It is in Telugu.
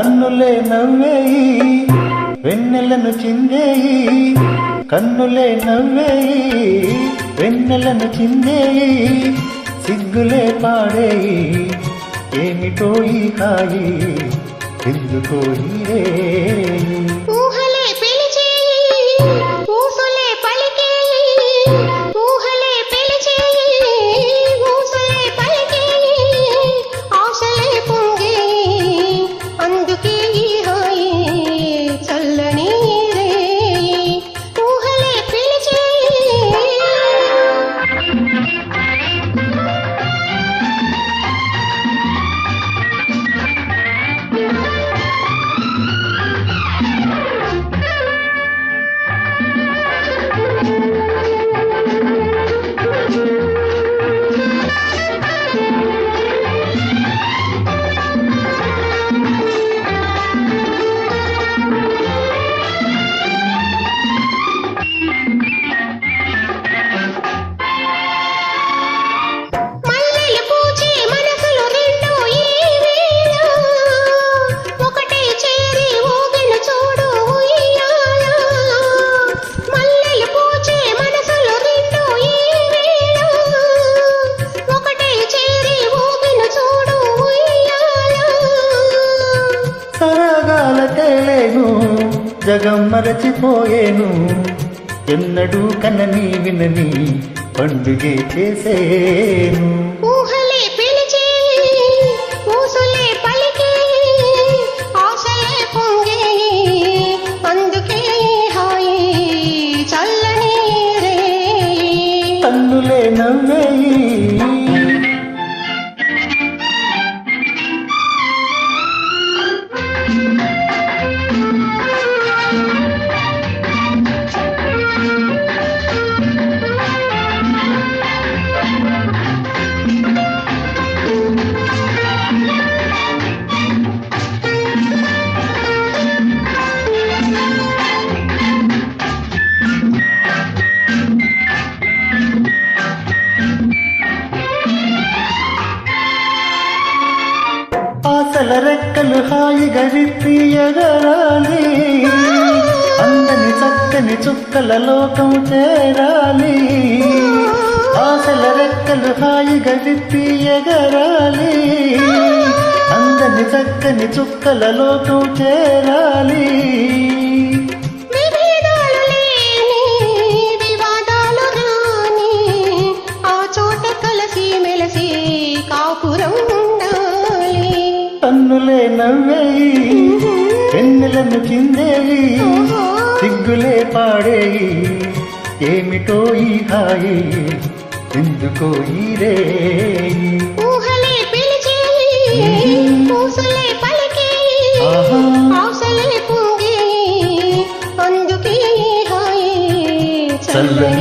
కన్నులే నవ్వేయి వెన్నెలను చిందేయి, కన్నులే నవ్వేయి వెన్నెలను చిందేయి, సిగ్గులే పాడేయి ఏమిటో ఈ హాయి ఎందుకో ఈ రేయి. ఊహలే పిలిచేయి ఊసులే పలికేయి, ఊహలే పిలిచేయి ఊసులే పలికేయి, ఆశలే పొంగేయి అందుకే ఈ హాయి చల్లని రేయి. ఊహలే పిలిచేయి తేలేను జగం మరచిపోయేను, ఎన్నడూ కనని వినని పండుగే చేసేను. ఊహలే పిలిచేయి ఊసులే పలికేయి, ఆశలే పొంగేయి అందుకే హాయి చల్లని రేయి. కన్నులే నవ్వేయి ఆశల రెక్కలు హాయిగా విప్పి ఎగరాలి, అందని చక్కని చుక్కల లోకం చేరాలి. ఆశల రెక్కలు హాయిగా విప్పి ఎగరాలి, అందని చక్కని చుక్కల లోకం చేరాలి. విభేదాలు లేని వివాదాలు రాని ఆ చోట కలసి మెలసి కాపురం ఉండాలి. కన్నులే నవ్వేయి వెన్నెలను చిందేయి, సిగ్గులే పాడేయి ఏమిటో ఈ హాయి ఎందుకో ఈ రేయి. ఊహలే పిలిచేయి ఊసులే పలికేయి, ఆశలే పొంగేయి అందుకే హాయి చల్లని